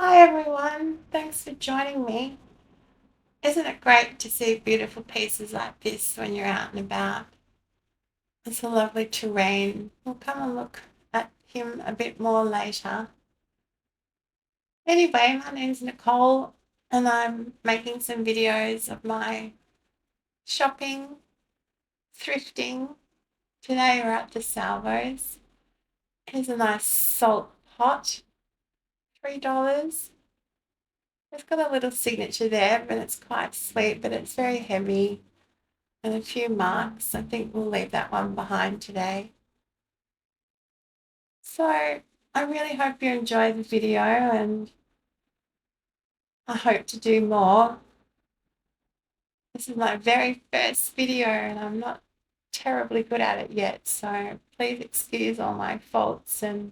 Hi everyone, thanks for joining me. Isn't it great to see beautiful pieces like this when you're out and about? It's a lovely terrain. We'll come and look at him a bit more later. Anyway, my name's Nicole and I'm making some videos of my shopping, thrifting. Today we're at the Salvos. Here's a nice salt pot, $3. It's got a little signature there, but it's quite sweet, but it's very heavy. And a few marks. I think we'll leave that one behind today. So I really hope you enjoy the video and I hope to do more. This is my very first video and I'm not terribly good at it yet, so please excuse all my faults and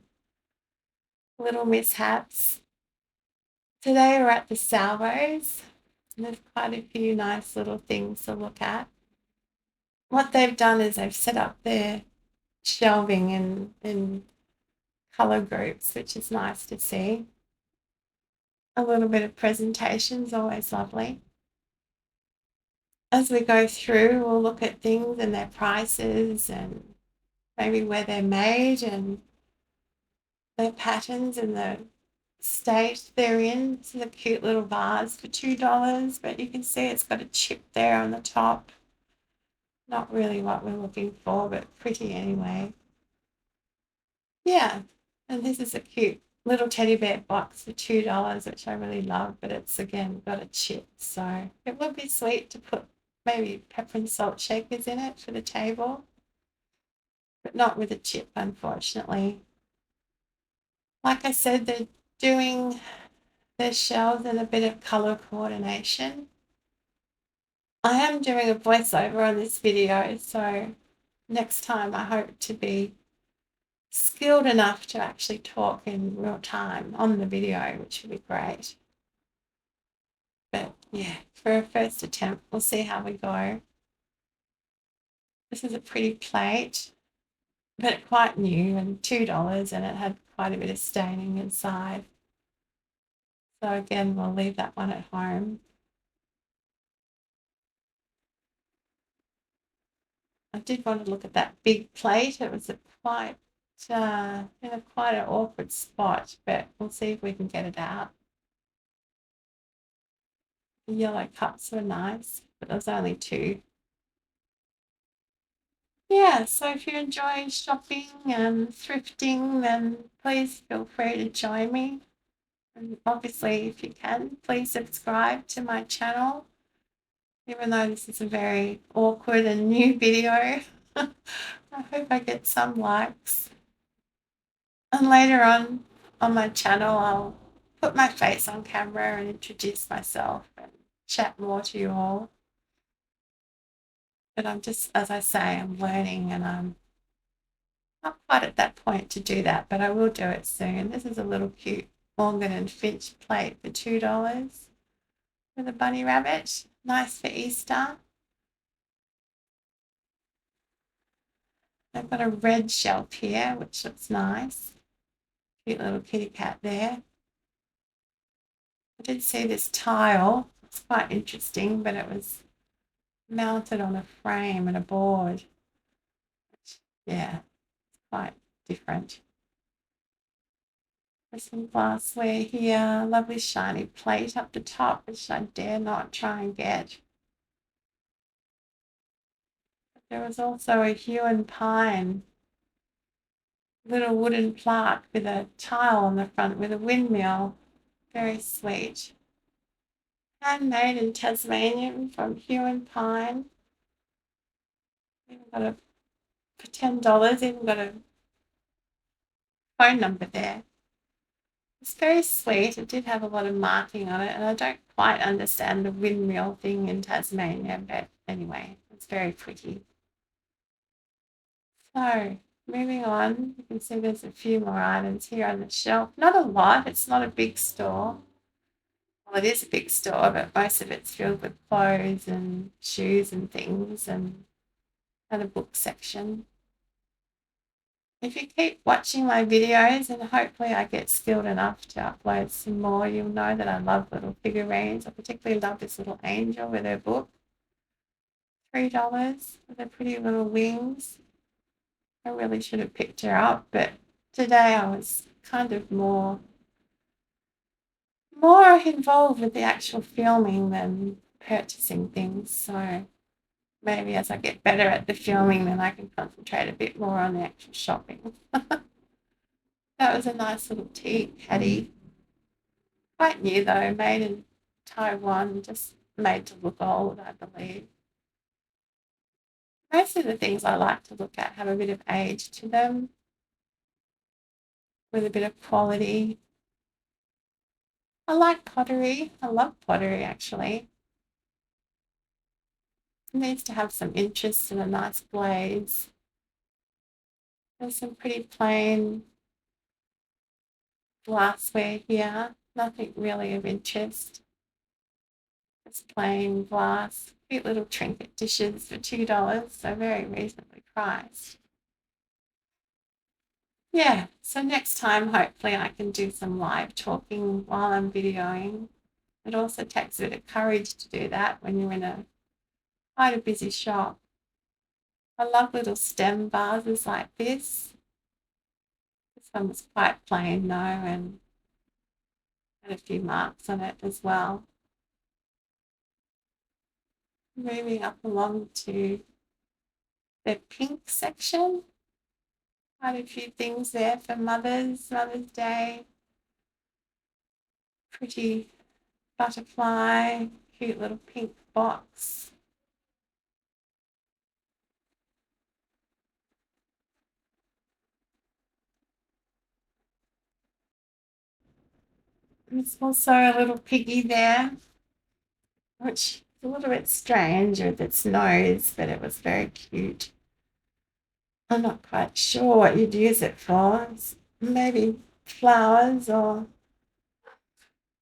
little mishaps. Today we're at the Salvos and there's quite a few nice little things to look at. What they've done is they've set up their shelving in colour groups, which is nice to see. A little bit of presentation is always lovely. As we go through, we'll look at things and their prices and maybe where they're made and their patterns and the state they're in. This is a cute little vase for $2, but you can see it's got a chip there on the top. Not really what we're looking for, but pretty anyway. Yeah, and this is a cute little teddy bear box for $2, which I really love, but it's again got a chip, so it would be sweet to put maybe pepper and salt shakers in it for the table, but not with a chip, unfortunately. Like I said, they're doing their shelves in a bit of color coordination. I am doing a voiceover on this video, so next time I hope to be skilled enough to actually talk in real time on the video, which would be great. But yeah, for a first attempt, we'll see how we go. This is a pretty plate, but quite new and $2, and it had quite a bit of staining inside. So again, we'll leave that one at home. I did want to look at that big plate. It was quite in a quite an awkward spot, but we'll see if we can get it out. The yellow cups were nice, but there's only two. Yeah, so if you're enjoying shopping and thrifting, then please feel free to join me. And obviously, if you can, please subscribe to my channel, even though this is a very awkward and new video. I hope I get some likes. And later on my channel, I'll put my face on camera and introduce myself and chat more to you all. But I'm just, as I say, I'm learning and I'm not quite at that point to do that, but I will do it soon. This is a little cute Morgan and Finch plate for $2 with a bunny rabbit. Nice for Easter. They've got a red shelf here, which looks nice. Cute little kitty cat there. I did see this tile. It's quite interesting, but it was mounted on a frame and a board. Yeah, it's quite different. There's some glassware here, lovely shiny plate up the top, which I dare not try and get. But there was also a hue and pine little wooden plaque with a tile on the front with a windmill. Very sweet. Handmade in Tasmania from hue and pine. Even got a for $10, even got a phone number there. It's very sweet. It did have a lot of marking on it, and I don't quite understand the windmill thing in Tasmania, but anyway, it's very pretty. So, moving on, you can see there's a few more items here on the shelf. Not a lot, it's not a big store. Well, it is a big store, but most of it's filled with clothes and shoes and things and a book section. If you keep watching my videos and hopefully I get skilled enough to upload some more, you'll know that I love little figurines. I particularly love this little angel with her book. $3 with her pretty little wings. I really should have picked her up, but today I was kind of more involved with the actual filming than purchasing things. So maybe as I get better at the filming, then I can concentrate a bit more on the actual shopping. That was a nice little tea caddy. Quite new though, made in Taiwan, just made to look old, I believe. Most of the things I like to look at have a bit of age to them with a bit of quality. I like pottery. I love pottery actually. It needs to have some interest and a nice glaze. There's some pretty plain glassware here. Nothing really of interest. Just plain glass. Cute little trinket dishes for $2, so very reasonably priced. Yeah, so next time hopefully I can do some live talking while I'm videoing. It also takes a bit of courage to do that when you're in quite a busy shop. I love little stem vases like this. This one was quite plain though and had a few marks on it as well. Moving up along to the pink section. Quite a few things there for Mother's Day. Pretty butterfly, cute little pink box. There's also a little piggy there, which is a little bit strange with its nose, but it was very cute. I'm not quite sure what you'd use it for. It's maybe flowers or.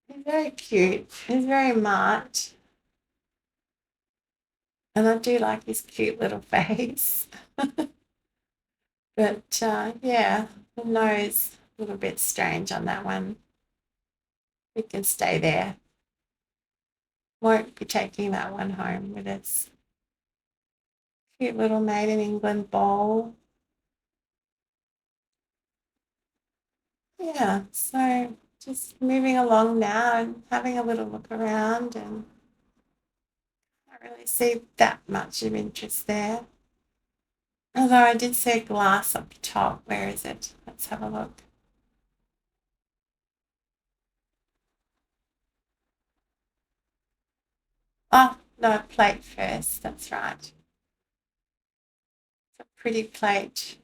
He's very cute. He's very marked. And I do like his cute little face. But yeah, the nose, a little bit strange on that one. It can stay there. Won't be taking that one home with us. Cute little made in England bowl. Yeah, so just moving along now and having a little look around and I don't really see that much of interest there. Although I did see glass up the top. Where is it? Let's have a look. Oh, no, plate first. That's right. It's a pretty plate.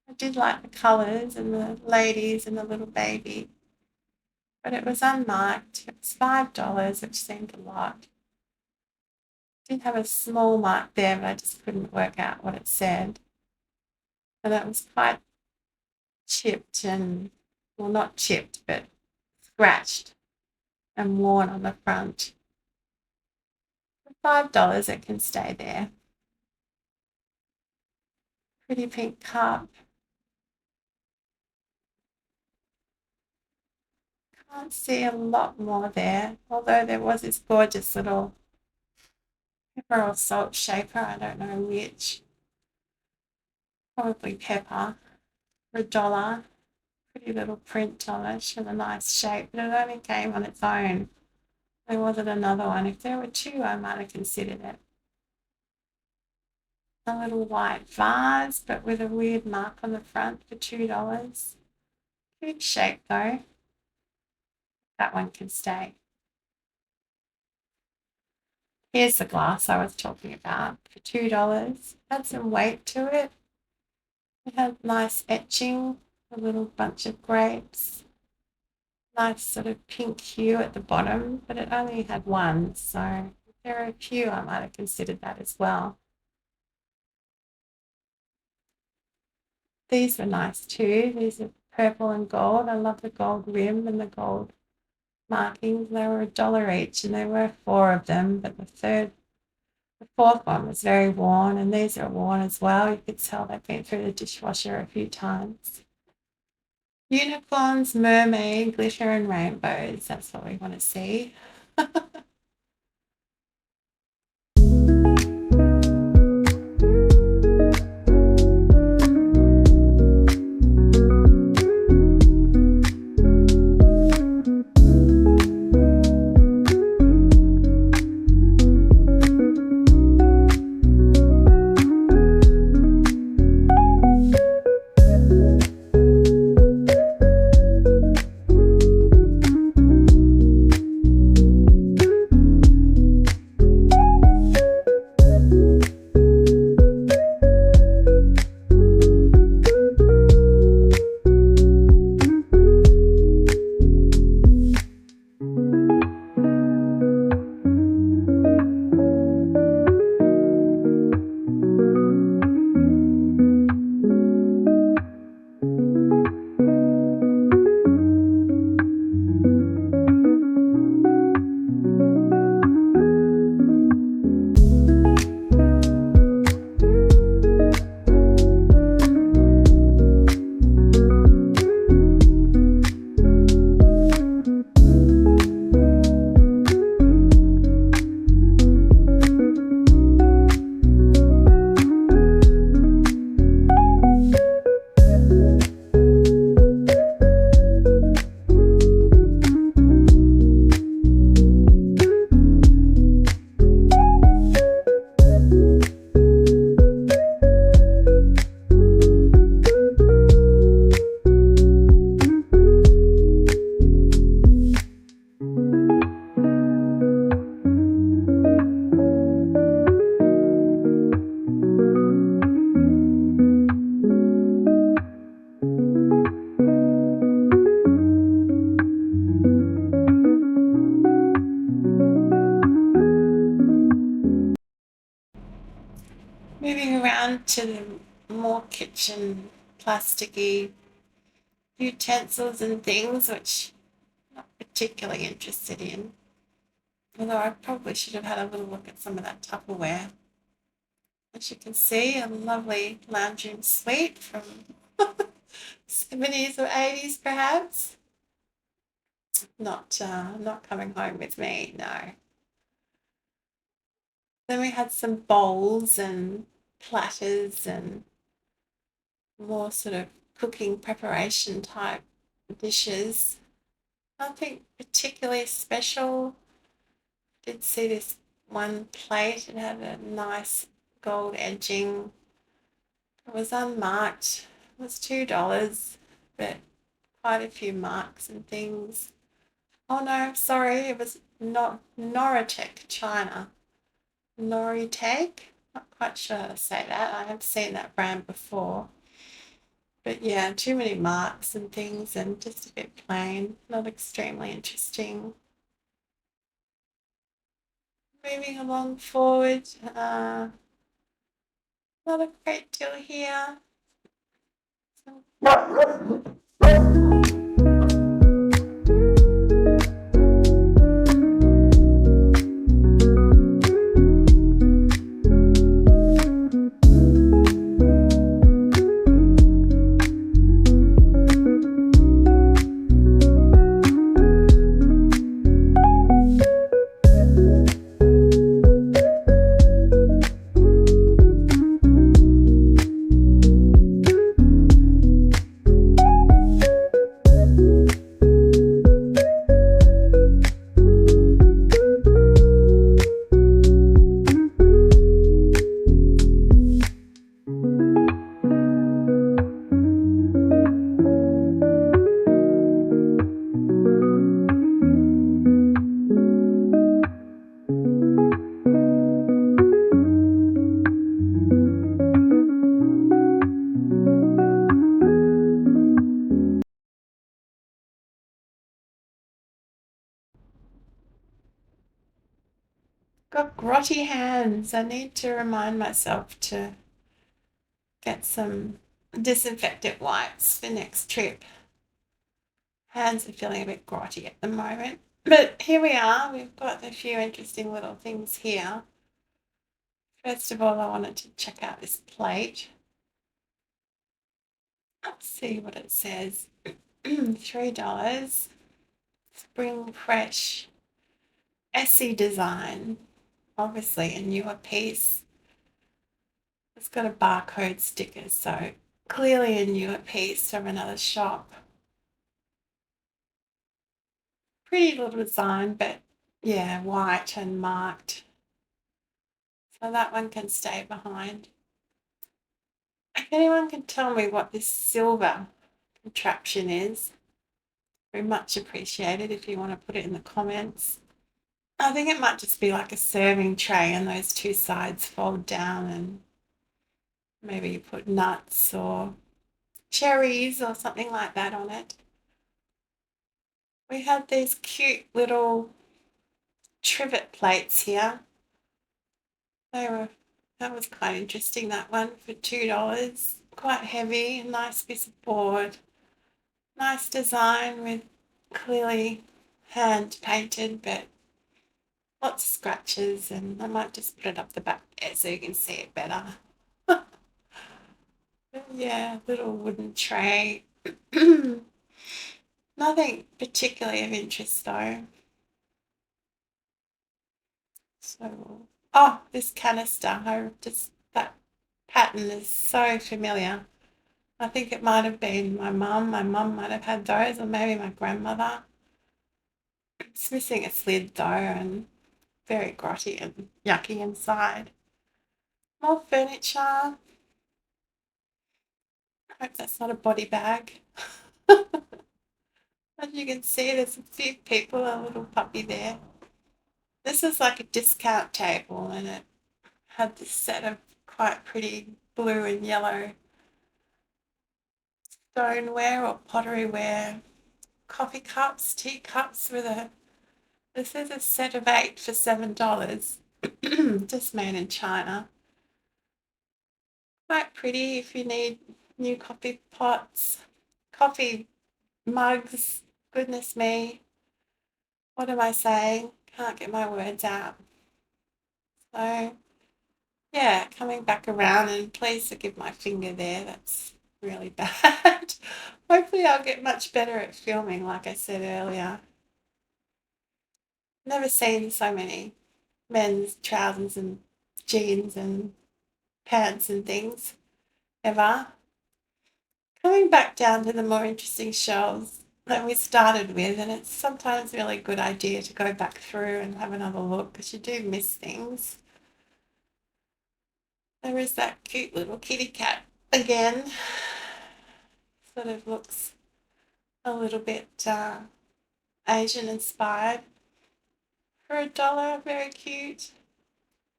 I did like the colours and the ladies and the little baby, but it was unmarked. It was $5, which seemed a lot. It did have a small mark there, but I just couldn't work out what it said. And it was quite chipped and, well, not chipped, but scratched and worn on the front. For $5, it can stay there. Pretty pink cup. Can't see a lot more there, although there was this gorgeous little pepper or salt shaper. I don't know which. Probably pepper for $1. Pretty little print on it and a nice shape, but it only came on its own. There wasn't another one. If there were two, I might have considered it. A little white vase, but with a weird mark on the front for $2. Cute shape though. That one can stay. Here's the glass I was talking about for $2. Had some weight to it. It had nice etching, a little bunch of grapes, nice sort of pink hue at the bottom, but it only had one, so if there are a few, I might have considered that as well. These were nice too. These are purple and gold. I love the gold rim and the gold markings. They were $1 each, and there were four of them, but the third The fourth one was very worn, and these are worn as well. You could tell they've been through the dishwasher a few times. Unicorns, mermaid, glitter, and rainbows. That's what we want to see. Moving around to the more kitchen plasticky utensils and things, which I'm not particularly interested in. Although I probably should have had a little look at some of that Tupperware. As you can see, a lovely lounge room suite from 70s or 80s perhaps. Not coming home with me, no. Then we had some bowls and platters and more sort of cooking preparation type dishes. Nothing particularly special. Did see this one plate. It had a nice gold edging. It was unmarked. It was $2, but quite a few marks and things. Oh no, sorry, it was not Noritech China. Noritech? Not quite sure how to say that. I have seen that brand before. But yeah, too many marks and things and just a bit plain, not extremely interesting. Moving along forward, not a great deal here. Got grotty hands. I need to remind myself to get some disinfectant wipes for next trip. Hands are feeling a bit grotty at the moment. But here we are. We've got a few interesting little things here. First of all, I wanted to check out this plate. Let's see what it says. $3. Spring Fresh. Essie design. Obviously a newer piece. It's got a barcode sticker, so clearly a newer piece from another shop. Pretty little design, but yeah, white and marked. So that one can stay behind. If anyone can tell me what this silver contraption is, very much appreciated if you want to put it in the comments. I think it might just be like a serving tray and those two sides fold down and maybe you put nuts or cherries or something like that on it. We had these cute little trivet plates here. That was quite interesting, that one for $2. Quite heavy, nice piece of board. Nice design with clearly hand painted, but lots of scratches, and I might just put it up the back there so you can see it better. Yeah, little wooden tray. Nothing particularly of interest though. So, oh, this canister. That pattern is so familiar. I think it might have been my mum. My mum might have had those, or maybe my grandmother. It's missing a lid though, and very grotty and yucky inside. More furniture. I hope that's not a body bag. As you can see, there's a few people, a little puppy there. This is like a discount table, and it had this set of quite pretty blue and yellow stoneware or potteryware, coffee cups, tea cups this is a set of 8 for $7, just made in China. Quite pretty if you need new coffee pots, coffee mugs, goodness me. What am I saying? Can't get my words out. So, yeah, coming back around, and please forgive my finger there, that's really bad. Hopefully, I'll get much better at filming, like I said earlier. Never seen so many men's trousers and jeans and pants and things ever. Coming back down to the more interesting shelves that we started with, and it's sometimes really a good idea to go back through and have another look because you do miss things. There is that cute little kitty cat again. Sort of looks a little bit Asian inspired. For $1, very cute.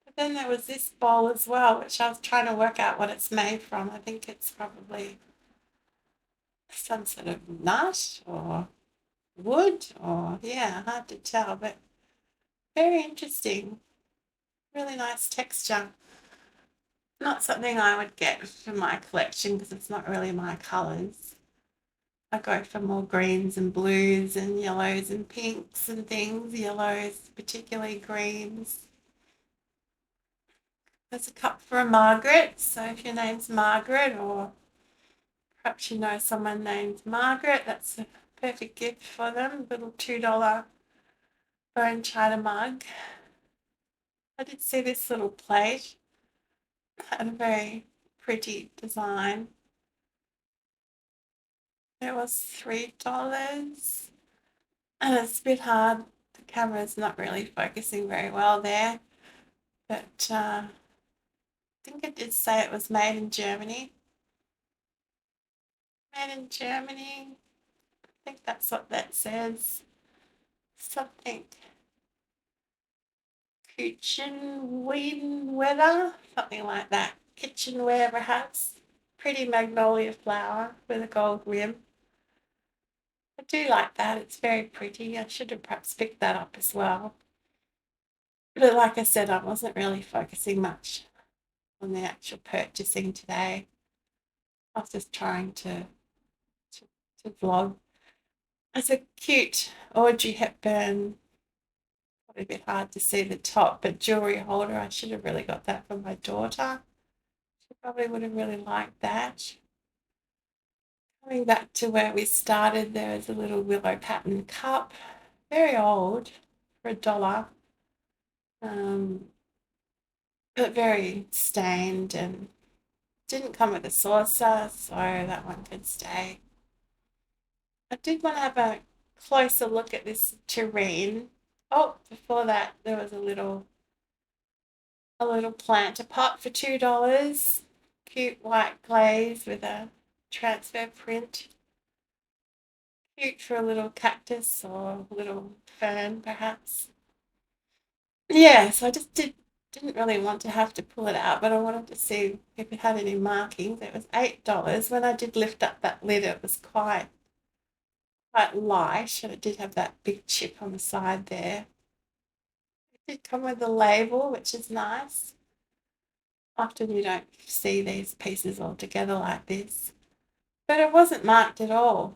But then there was this bowl as well, which I was trying to work out what it's made from. I think it's probably some sort of nut or wood, or yeah, hard to tell, but very interesting. Really nice texture. Not something I would get for my collection because it's not really my colours. I go for more greens and blues and yellows and pinks and things. Yellows, particularly greens. There's a cup for a Margaret, so if your name's Margaret, or perhaps you know someone named Margaret, that's a perfect gift for them. Little $2 bone china mug. I did see this little plate. Had a very pretty design. It was $3. And it's a bit hard. The camera's not really focusing very well there. But I think it did say it was made in Germany. Made in Germany. I think that's what that says. Something. Kitchen weather. Something like that. Kitchenware perhaps. Pretty magnolia flower with a gold rim. I do like that. It's very pretty. I should have perhaps picked that up as well. But like I said, I wasn't really focusing much on the actual purchasing today. I was just trying to, to vlog. It's a cute Audrey Hepburn Probably a bit hard to see the top, but jewelry holder, I should have really got that for my daughter. She probably would have really liked that. Coming back to where we started, there is a little willow pattern cup, very old, for $1, um, but very stained and didn't come with a saucer, so that one could stay. I did want to have a closer look at this tureen. Oh, before that, there was a little planter pot for $2. Cute white glaze with a transfer print. Cute for a little cactus or a little fern, perhaps. Yeah, so I just didn't really want to have to pull it out, but I wanted to see if it had any markings. It was $8. When I did lift up that lid, it was quite light, and it did have that big chip on the side there. It did come with a label, which is nice. Often you don't see these pieces all together like this. But it wasn't marked at all.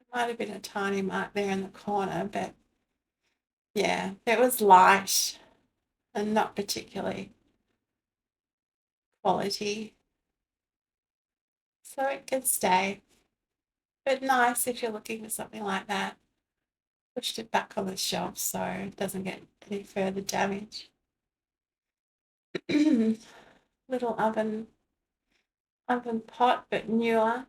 It might have been a tiny mark there in the corner, but yeah, it was light and not particularly quality. So it can stay. But nice if you're looking for something like that. Pushed it back on the shelf so it doesn't get any further damage. Little oven pot, but newer.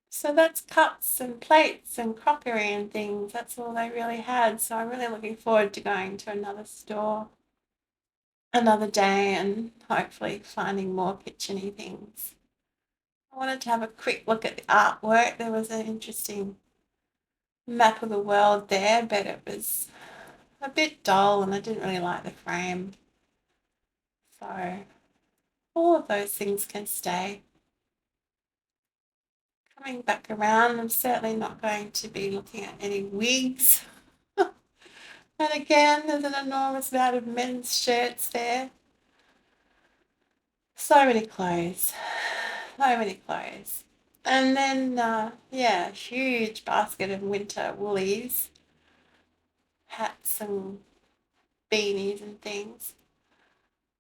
So that's cups and plates and crockery and things. That's all they really had. So I'm really looking forward to going to another store another day and hopefully finding more kitcheny things. I wanted to have a quick look at the artwork. There was an interesting map of the world there, but it was a bit dull and I didn't really like the frame. So all of those things can stay. Coming back around, I'm certainly not going to be looking at any wigs. And again, there's an enormous amount of men's shirts there. So many clothes. So many clothes. And then, yeah, huge basket of winter woolies, hats and beanies and things.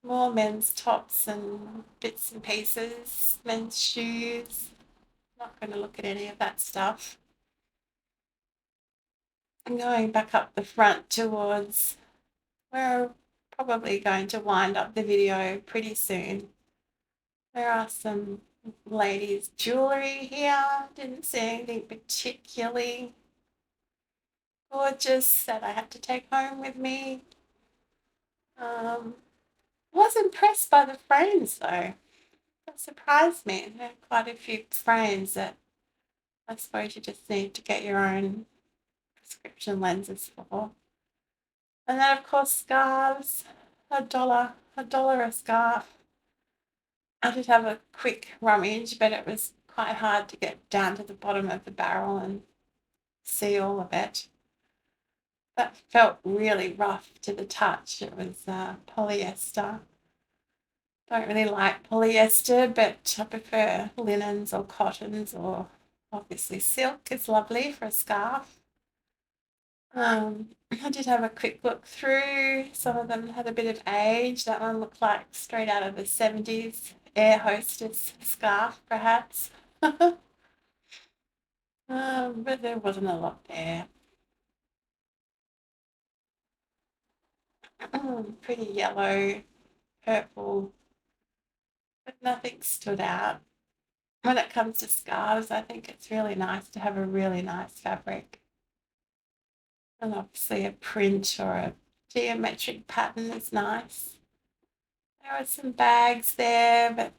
More men's tops and bits and pieces, men's shoes. Not going to look at any of that stuff. I'm going back up the front towards where I'm probably going to wind up the video pretty soon. There are some ladies' jewellery here. Didn't see anything particularly gorgeous that I had to take home with me. Was impressed by the frames though. That surprised me. There are quite a few frames that I suppose you just need to get your own prescription lenses for. And then of course scarves. $1 a scarf. I did have a quick rummage, but it was quite hard to get down to the bottom of the barrel and see all of it. That felt really rough to the touch. It was polyester. Don't really like polyester, but I prefer linens or cottons, or obviously silk is lovely for a scarf. I did have a quick look through. Some of them had a bit of age. That one looked like straight out of the 70s, air hostess scarf, perhaps. But there wasn't a lot there. Pretty yellow, purple, but nothing stood out. When it comes to scarves, I think it's really nice to have a really nice fabric. And obviously a print or a geometric pattern is nice. There were some bags there, but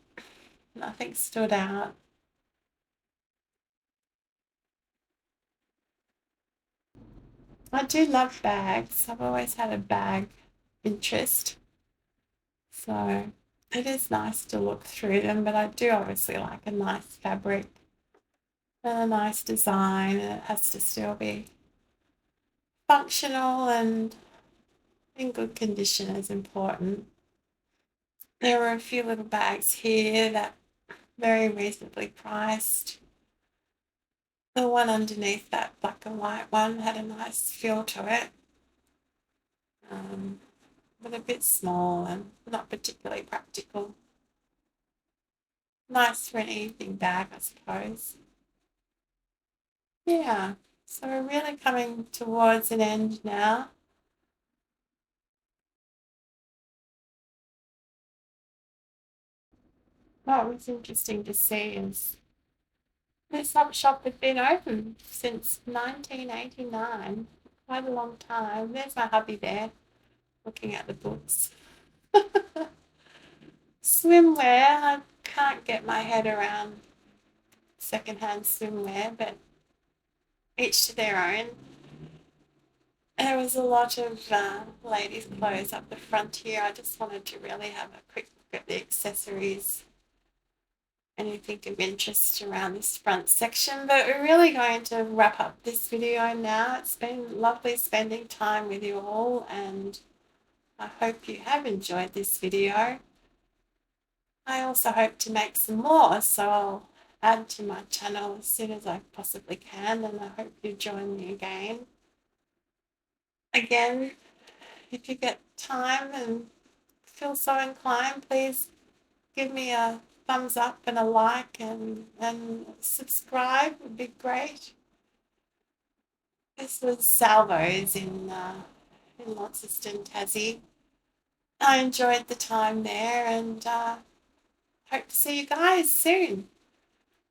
nothing stood out. I do love bags. I've always had a bag interest. So it is nice to look through them, but I do obviously like a nice fabric and a nice design, and it has to still be functional and in good condition is important. There were a few little bags here that very reasonably priced. The one underneath that black and white one had a nice feel to it, um, but a bit small and not particularly practical. Nice for an evening bag, I suppose. Yeah, so we're really coming towards an end now. What was interesting to see is this shop had been open since 1989, quite a long time. There's my hubby there looking at the books. Swimwear, I can't get my head around secondhand swimwear, but each to their own. There was a lot of ladies' clothes up the front here. I just wanted to really have a quick look at the accessories, anything of interest around this front section. But we're really going to wrap up this video now. It's been lovely spending time with you all, and I hope you have enjoyed this video. I also hope to make some more, so I'll add to my channel as soon as I possibly can, and I hope you join me again. Again, if you get time and feel so inclined, please give me a thumbs up and a like, and subscribe would be great. This was Salvo's in Launceston, Tassie. I enjoyed the time there, and hope to see you guys soon.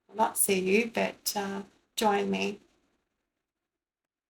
Well, not see you, but join me.